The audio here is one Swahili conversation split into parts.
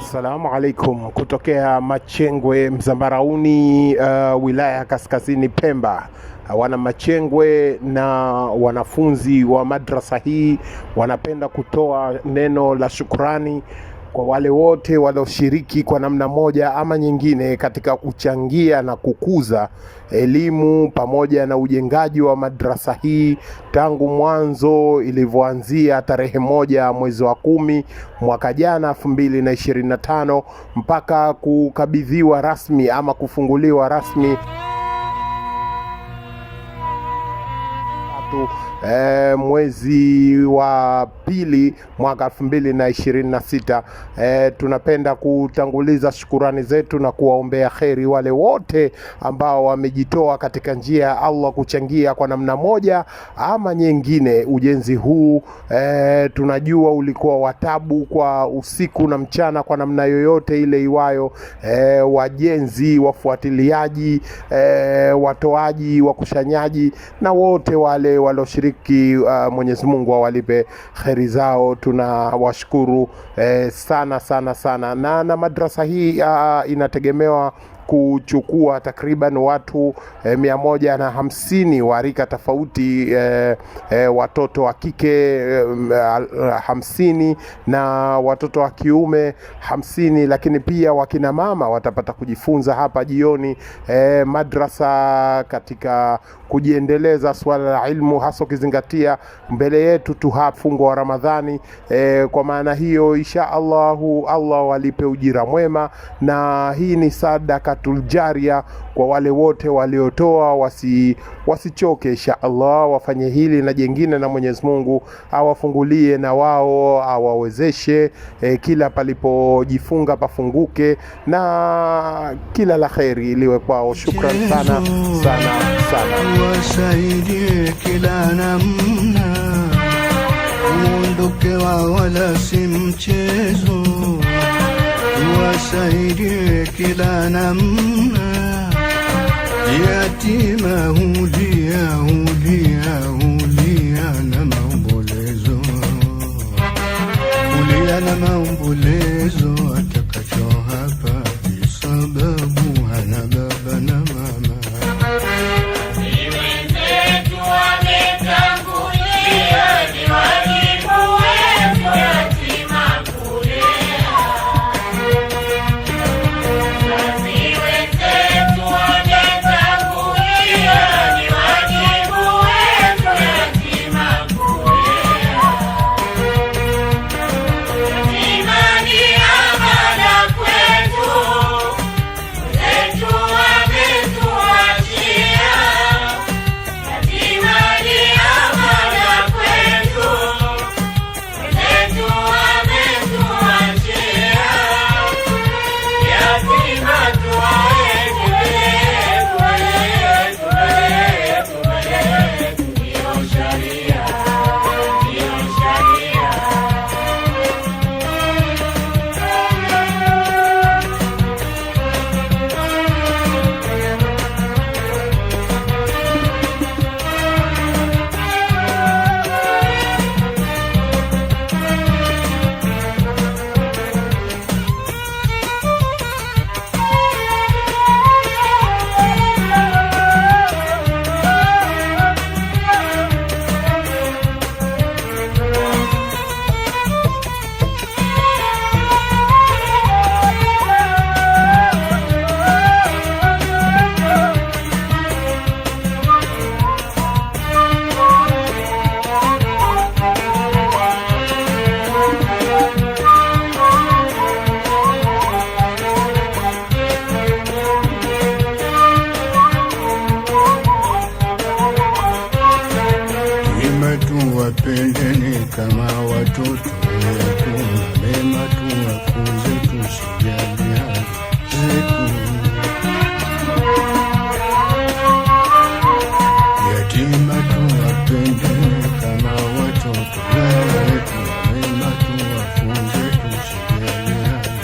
Assalamu alaikum kutokea Machengwe Mzambarauni, wilaya ya Kaskazini Pemba. Wana Machengwe na wanafunzi wa madrasa hii wanapenda kutoa neno la shukrani kwa wale wote walioshiriki kwa namna moja ama nyingine katika kuchangia na kukuza elimu pamoja na ujengaji wa madrasa hii tangu mwanzo ilivyoanzia tarehe 1 mwezi wa 10 mwaka jana 2025 mpaka kukabidhiwa rasmi ama kufunguliwa rasmi mwezi wa 2 mwaka 2026. Tunapenda kutanguliza shukurani zetu na kuwaombea kheri wale wote ambao wamejitoa katika njia ya Allah kuchangia kwa namna moja ama nyingine ujenzi huu. Tunajua ulikuwa watabu kwa usiku na mchana kwa namna yoyote ile iwayo. Wajenzi, wafuatiliaji, watoaji, wakushanyaji na wote wale walioshiriki, Mwenyezi Mungu awalipe kheri zao. Tunawashukuru sana. Na madrasa hii inategemewa kuchukua takriban watu 150 wa rika tofauti, watoto wa kike 50 na watoto wa kiume 50, lakini pia wakina mama watapata kujifunza hapa jioni. Madrasa katika kujiendeleza swala la ilmu, hasa ukizingatia mbele yetu tu fungo wa Ramadhani. Kwa maana hiyo insha Allah walipe ujira mwema, na hii ni sadakatul jaria kwa wale wote waliotoa. Wasichoke insha Allah, wafanye hili na jengine, na Mwenyezi Mungu awafungulie na wao awawezeshe, kila palipojifunga pafunguke, na kila la kheri iliwe kwao. Shukran sana. Wasaidie kila namna, uondokewa wala si mchezo. Wasaidie kila namna, yatima hulia na maombolezo, hulia na maombolezo. Atakacho hapa sababu hana baba na mama. Wapendeni kama watoto wetu, mema tuwafunze, tusijali hali zetu. Yatima tuwapendeni kama watoto wetu, mema tuwafunze, tusijali hali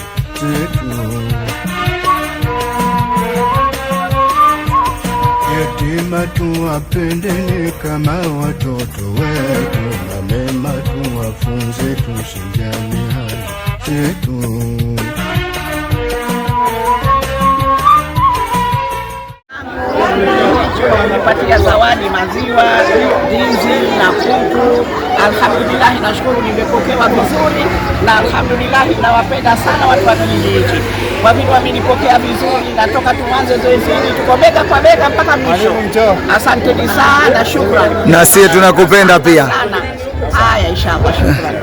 zetu. Yatima tuwapendeni kama watoto wetu, na mema tuwafunze, tusijali hali yetu. Nimepatia zawadi maziwa, ndizi na kuku. Alhamdulillah, nashukuru nimepokewa vizuri na alhamdulillah nawapenda sana watu wa kijiji hichi. Kwa vile wamenipokea vizuri na toka tuanze zoezi hili tuko bega kwa bega mpaka mwisho. Asanteni sana, shukrani. Na sisi tunakupenda pia. Haya, inshallah, shukrani.